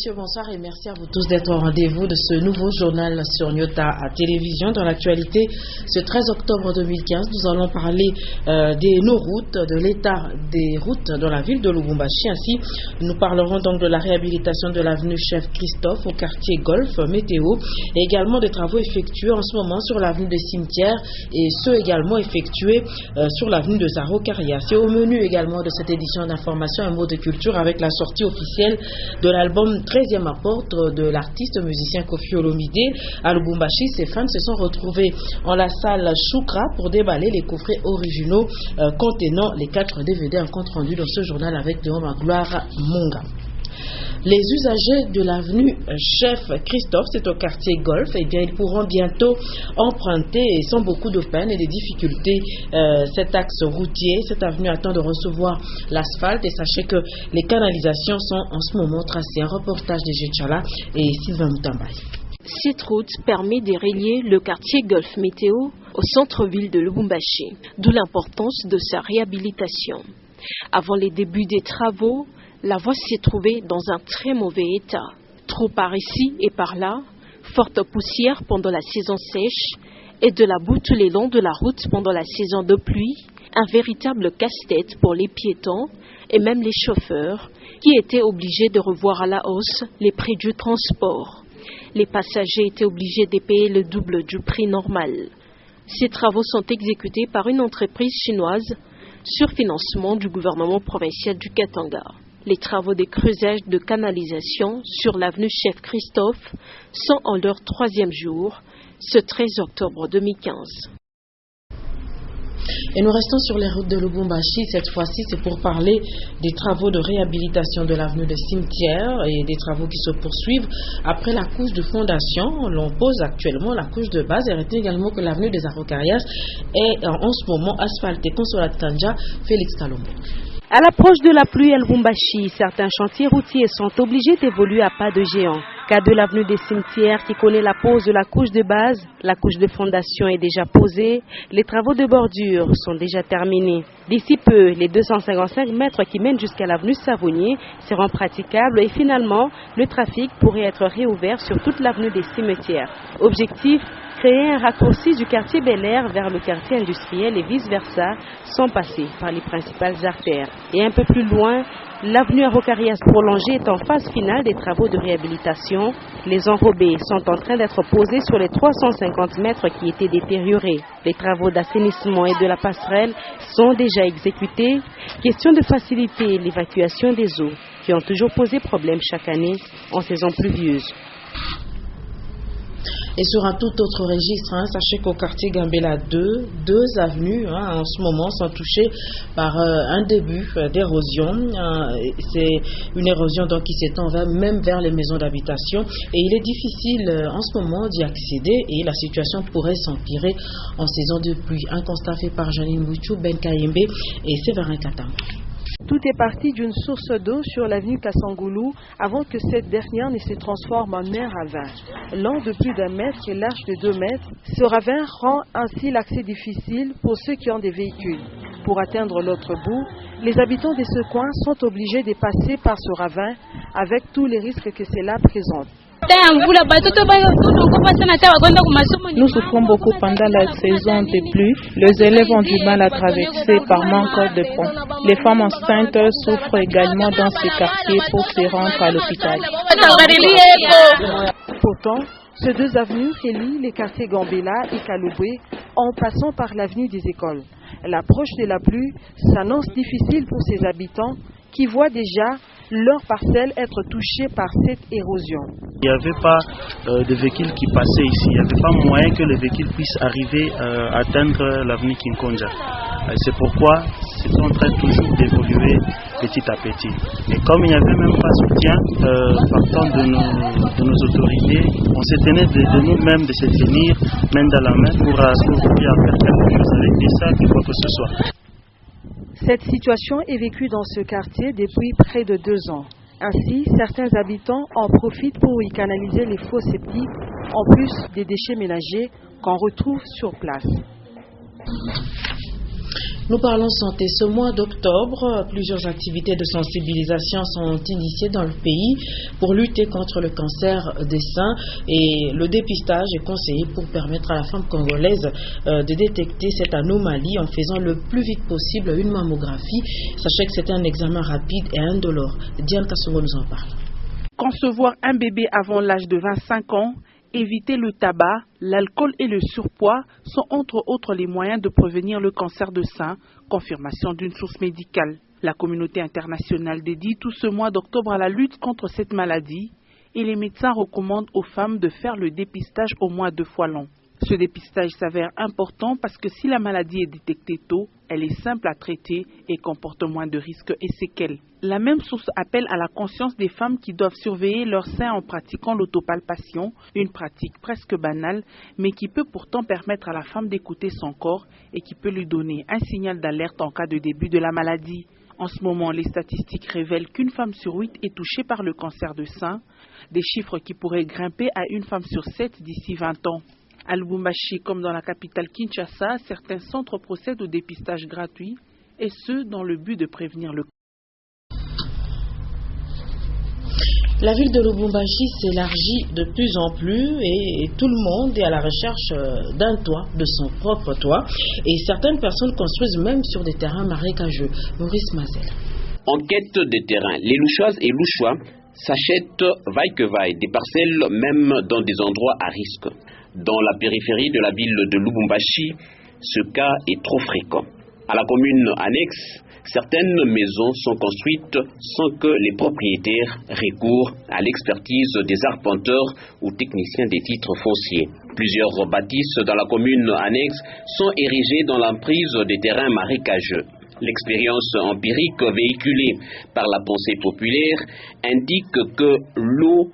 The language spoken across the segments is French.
messieurs, bonsoir et merci à vous tous d'être au rendez-vous de ce nouveau journal sur Nyota à télévision. Dans l'actualité, ce 13 octobre 2015, nous allons parler nos routes, de l'état des routes dans la ville de Lubumbashi. Ainsi, nous parlerons donc de la réhabilitation de l'avenue Chef Christophe au quartier Golf, Météo, et également des travaux effectués en ce moment sur l'avenue des Cimetières et ceux également effectués sur l'avenue de Zaro-Caria. C'est au menu également de cette édition d'information, un mot de culture avec la sortie officielle de l'album 13e apôtre de l'artiste musicien Koffi Olomide. À Lubumbashi, ses fans se sont retrouvés en la salle Choukra pour déballer les coffrets originaux contenant les 4 DVD. Un compte rendu dans ce journal avec Léon Magloire Monga. Les usagers de l'avenue Chef Christophe, c'est au quartier Golf, eh bien, ils pourront bientôt emprunter et sans beaucoup de peine et de difficultés cet axe routier. Cette avenue attend de recevoir l'asphalte et sachez que les canalisations sont en ce moment tracées. Un reportage de Jetchala et Sylvain Moutambaye. Cette route permet de relier le quartier Golf Météo au centre-ville de Lubumbashi, d'où l'importance de sa réhabilitation. Avant les débuts des travaux, la voie s'est trouvée dans un très mauvais état. Trop par ici et par là, forte poussière pendant la saison sèche et de la boue tout le long de la route pendant la saison de pluie, un véritable casse-tête pour les piétons et même les chauffeurs qui étaient obligés de revoir à la hausse les prix du transport. Les passagers étaient obligés de payer le double du prix normal. Ces travaux sont exécutés par une entreprise chinoise sur financement du gouvernement provincial du Katanga. Les travaux de creusage de canalisation sur l'avenue Chef Christophe sont en leur 3e jour, ce 13 octobre 2015. Et nous restons sur les routes de Lubumbashi. Cette fois-ci, c'est pour parler des travaux de réhabilitation de l'avenue des Cimetières et des travaux qui se poursuivent après la couche de fondation. L'on pose actuellement la couche de base et retenez également que l'avenue des Zaro-Caria est en ce moment asphaltée. Consolat Tanja, Félix Kalombo. À l'approche de la pluie à Lubumbashi, certains chantiers routiers sont obligés d'évoluer à pas de géant. Cas de l'avenue des Cimetières qui connaît la pose de la couche de base, la couche de fondation est déjà posée, les travaux de bordure sont déjà terminés. D'ici peu, les 255 mètres qui mènent jusqu'à l'avenue Savonnier seront praticables et finalement, le trafic pourrait être réouvert sur toute l'avenue des Cimetières. Objectif, créer un raccourci du quartier Bel Air vers le quartier industriel et vice-versa, sans passer par les principales artères. Et un peu plus loin, l'avenue Arocarias prolongée est en phase finale des travaux de réhabilitation. Les enrobés sont en train d'être posés sur les 350 mètres qui étaient détériorés. Les travaux d'assainissement et de la passerelle sont déjà exécutés. Question de faciliter l'évacuation des eaux qui ont toujours posé problème chaque année en saison pluvieuse. Et sur un tout autre registre, sachez qu'au quartier Gambela 2, 2 avenues en ce moment sont touchées par un début d'érosion. C'est une érosion donc qui s'étend même vers les maisons d'habitation et il est difficile en ce moment d'y accéder et la situation pourrait s'empirer en saison de pluie. Un constat fait par Janine Bouchou, Ben Kayembe et Séverin Katamba. Tout est parti d'une source d'eau sur l'avenue Kassangoulou avant que cette dernière ne se transforme en un ravin. Long de plus d'1 mètre et large de 2 mètres, ce ravin rend ainsi l'accès difficile pour ceux qui ont des véhicules. Pour atteindre l'autre bout, les habitants de ce coin sont obligés de passer par ce ravin avec tous les risques que cela présente. Nous souffrons beaucoup pendant la saison des pluies. Les élèves ont du mal à traverser par manque de pont. Les femmes enceintes souffrent également dans ces quartiers pour se rendre à l'hôpital. Pourtant, ces 2 avenues relient les quartiers Gambela et Kaloubé en passant par l'avenue des écoles. L'approche de la pluie s'annonce difficile pour ces habitants qui voient déjà leur parcelle être touchée par cette érosion. Il n'y avait pas de véhicules qui passaient ici. Il n'y avait pas moyen que les véhicules puissent arriver à atteindre l'avenue Kinkonja. C'est pourquoi c'est en train toujours d'évoluer petit à petit. Et comme il n'y avait même pas soutien partant de nos autorités, on se tenait de nous-mêmes de se tenir main dans la main pour pouvoir faire quelque chose avec des sacs et quoi que ce soit. Cette situation est vécue dans ce quartier depuis près de 2 ans. Ainsi, certains habitants en profitent pour y canaliser les fosses septiques, en plus des déchets ménagers qu'on retrouve sur place. Nous parlons santé. Ce mois d'octobre, plusieurs activités de sensibilisation sont initiées dans le pays pour lutter contre le cancer des seins et le dépistage est conseillé pour permettre à la femme congolaise de détecter cette anomalie en faisant le plus vite possible une mammographie. Sachez que c'est un examen rapide et indolore. Diane Kassongo nous en parle. Concevoir un bébé avant l'âge de 25 ans, éviter le tabac, l'alcool et le surpoids sont entre autres les moyens de prévenir le cancer de sein, confirmation d'une source médicale. La communauté internationale dédie tout ce mois d'octobre à la lutte contre cette maladie et les médecins recommandent aux femmes de faire le dépistage au moins 2 fois l'an. Ce dépistage s'avère important parce que si la maladie est détectée tôt, elle est simple à traiter et comporte moins de risques et séquelles. La même source appelle à la conscience des femmes qui doivent surveiller leur sein en pratiquant l'autopalpation, une pratique presque banale, mais qui peut pourtant permettre à la femme d'écouter son corps et qui peut lui donner un signal d'alerte en cas de début de la maladie. En ce moment, les statistiques révèlent qu'une femme sur 8 est touchée par le cancer de sein, des chiffres qui pourraient grimper à une femme sur 7 d'ici 20 ans. À Lubumbashi, comme dans la capitale Kinshasa, certains centres procèdent au dépistage gratuit, et ce, dans le but de prévenir le cancer. La ville de Lubumbashi s'élargit de plus en plus et tout le monde est à la recherche d'un toit, de son propre toit. Et certaines personnes construisent même sur des terrains marécageux. Maurice Mazel. En quête de terrain, les Louchoises et Louchois s'achètent vaille que vaille des parcelles même dans des endroits à risque. Dans la périphérie de la ville de Lubumbashi, ce cas est trop fréquent. À la commune annexe, certaines maisons sont construites sans que les propriétaires recourent à l'expertise des arpenteurs ou techniciens des titres fonciers. Plusieurs bâtisses dans la commune annexe sont érigées dans l'emprise des terrains marécageux. L'expérience empirique véhiculée par la pensée populaire indique que l'eau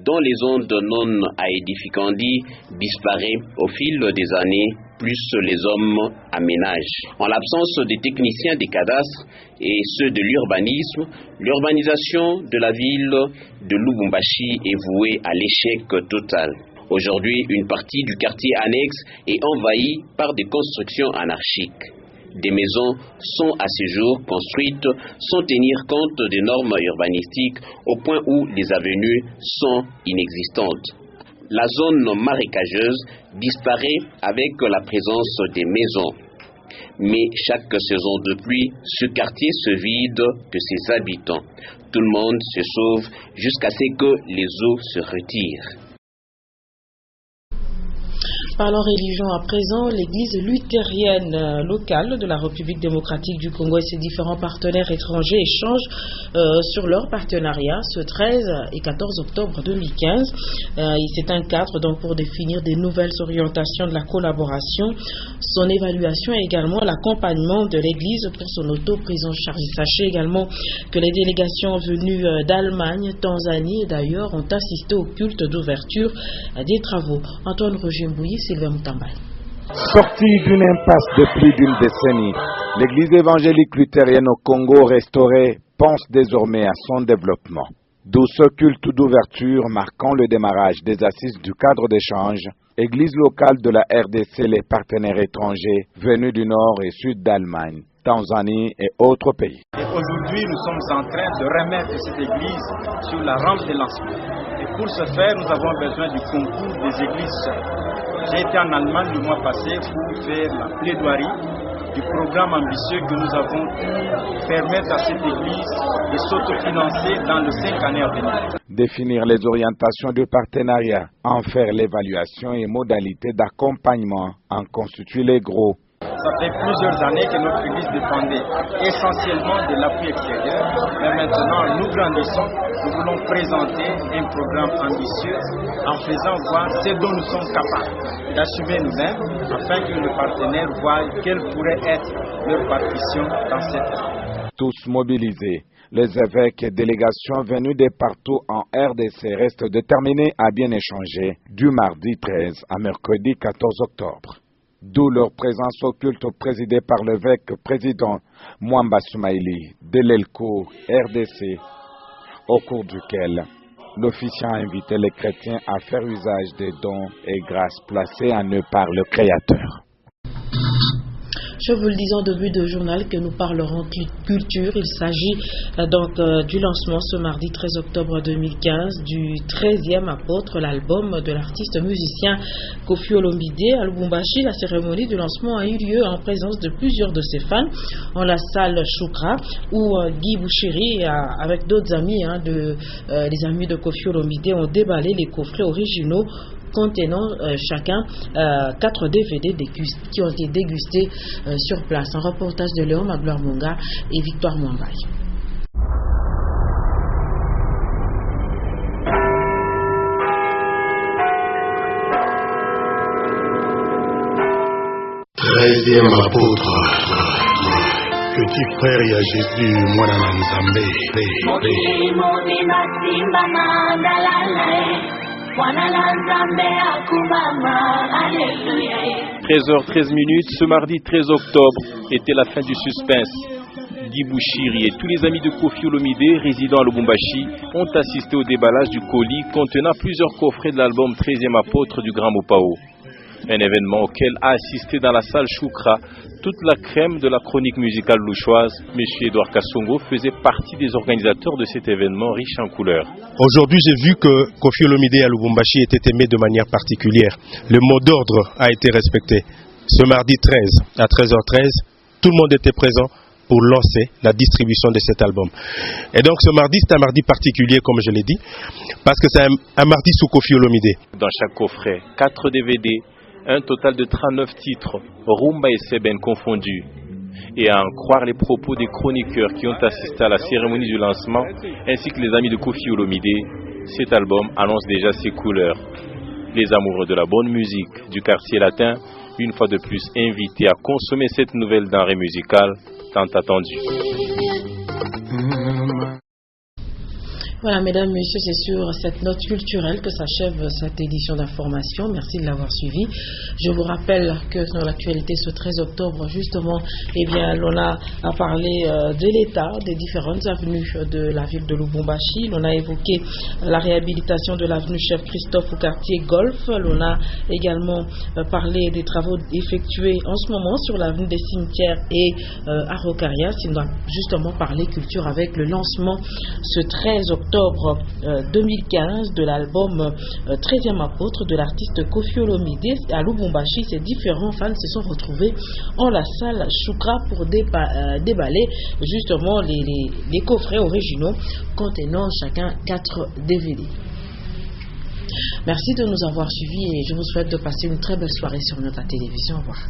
dont les ondes non aedificandi disparaît au fil des années, plus les hommes aménagent. En l'absence des techniciens des cadastres et ceux de l'urbanisme, l'urbanisation de la ville de Lubumbashi est vouée à l'échec total. Aujourd'hui, une partie du quartier annexe est envahie par des constructions anarchiques. Des maisons sont à ce jour construites sans tenir compte des normes urbanistiques au point où les avenues sont inexistantes. La zone marécageuse disparaît avec la présence des maisons. Mais chaque saison de pluie, ce quartier se vide de ses habitants. Tout le monde se sauve jusqu'à ce que les eaux se retirent. Parlons religion à présent, l'église luthérienne locale de la République démocratique du Congo et ses différents partenaires étrangers échangent sur leur partenariat ce 13 et 14 octobre 2015. C'est un cadre donc pour définir des nouvelles orientations de la collaboration, son évaluation et également l'accompagnement de l'église pour son auto-prise en charge. Sachez également que les délégations venues d'Allemagne, Tanzanie et d'ailleurs ont assisté au culte d'ouverture des travaux. Antoine Roger Mbouyi, Sylvain Moutambal. Sortie d'une impasse de plus d'une décennie, l'église évangélique luthérienne au Congo restaurée pense désormais à son développement. D'où ce culte d'ouverture marquant le démarrage des assises du cadre d'échange, église locale de la RDC, les partenaires étrangers venus du nord et sud d'Allemagne, Tanzanie et autres pays. Et aujourd'hui, nous sommes en train de remettre cette église sur la rampe de lancement. Et pour ce faire, nous avons besoin du concours des églises sœurs. J'ai été en Allemagne le mois passé pour faire la plaidoirie du programme ambitieux que nous avons pu permettre à cette église de s'autofinancer dans les 5 années à venir. Définir les orientations du partenariat, en faire l'évaluation et modalités d'accompagnement, en constituer les gros. Ça fait plusieurs années que notre église dépendait essentiellement de l'appui extérieur, mais maintenant nous grandissons, nous voulons présenter un programme ambitieux en faisant voir ce dont nous sommes capables d'assumer nous-mêmes afin que les partenaires voient quelle pourrait être leur partition dans cette œuvre. Tous mobilisés, les évêques et délégations venus de partout en RDC restent déterminés à bien échanger du mardi 13 à mercredi 14 octobre. D'où leur présence au culte présidé par l'évêque président Mwamba Soumaïli de l'ELCO RDC, au cours duquel l'officiant a invité les chrétiens à faire usage des dons et grâces placés en eux par le Créateur. Je vous le disais en début de journal que nous parlerons culture. Il s'agit donc du lancement ce mardi 13 octobre 2015 du 13e apôtre, l'album de l'artiste musicien Koffi Olomide à Lubumbashi. La cérémonie de lancement a eu lieu en présence de plusieurs de ses fans en la salle Choukra où Guy Bouchiri avec d'autres amis, les amis de Koffi Olomide ont déballé les coffrets originaux contenant chacun 4 DVD qui ont été dégustés sur place. Un reportage de Léon Magloire Monga et Victoire Mwambaye. Treizième apôtre, petit frère ya Jésus, mwana na Nzambe. 13h13, ce mardi 13 octobre était la fin du suspense. Guy Bouchiri et tous les amis de Koffi Olomide résidant à Lubumbashi ont assisté au déballage du colis contenant plusieurs coffrets de l'album 13e apôtre du Grand Mopao. Un événement auquel a assisté dans la salle Choukra toute la crème de la chronique musicale louchoise. M. Edouard Kassongo faisait partie des organisateurs de cet événement riche en couleurs. Aujourd'hui, j'ai vu que Koffi Olomide à Lubumbashi était aimé de manière particulière. Le mot d'ordre a été respecté. Ce mardi 13 à 13h13, tout le monde était présent pour lancer la distribution de cet album. Et donc ce mardi, c'est un mardi particulier, comme je l'ai dit, parce que c'est un mardi sous Koffi Olomide. Dans chaque coffret, 4 DVD, un total de 39 titres, rumba et seben confondus. Et à en croire les propos des chroniqueurs qui ont assisté à la cérémonie du lancement, ainsi que les amis de Koffi Olomide, cet album annonce déjà ses couleurs. Les amoureux de la bonne musique du quartier latin, une fois de plus invités à consommer cette nouvelle denrée musicale tant attendue. Voilà, mesdames, messieurs, c'est sur cette note culturelle que s'achève cette édition d'information. Merci de l'avoir suivi. Je vous rappelle que dans l'actualité, ce 13 octobre, justement, l'on a parlé de l'état des différentes avenues de la ville de Lubumbashi. L'on a évoqué la réhabilitation de l'avenue Chef Christophe au quartier Golf. L'on a également parlé des travaux effectués en ce moment sur l'avenue des Cimetières et à Rocaria. On a justement parlé culture avec le lancement ce 13 octobre 2015 de l'album 13e apôtre de l'artiste Koffi Olomide à Lubumbashi. Ces différents fans se sont retrouvés en la salle Choukra pour déballer justement les coffrets originaux contenant chacun 4 DVD. Merci de nous avoir suivis et je vous souhaite de passer une très belle soirée sur notre télévision. Au revoir.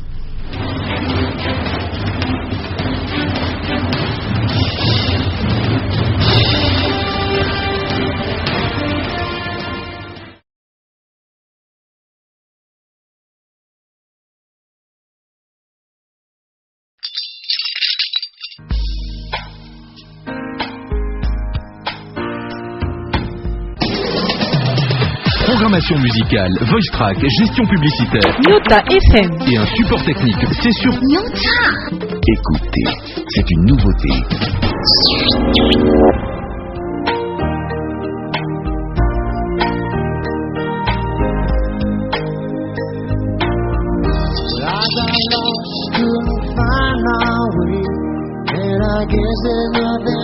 Programmation musicale, voice track, gestion publicitaire. Nyota FM. Et un support technique, c'est sur Nyota. Écoutez, c'est une nouveauté. I guess there's nothing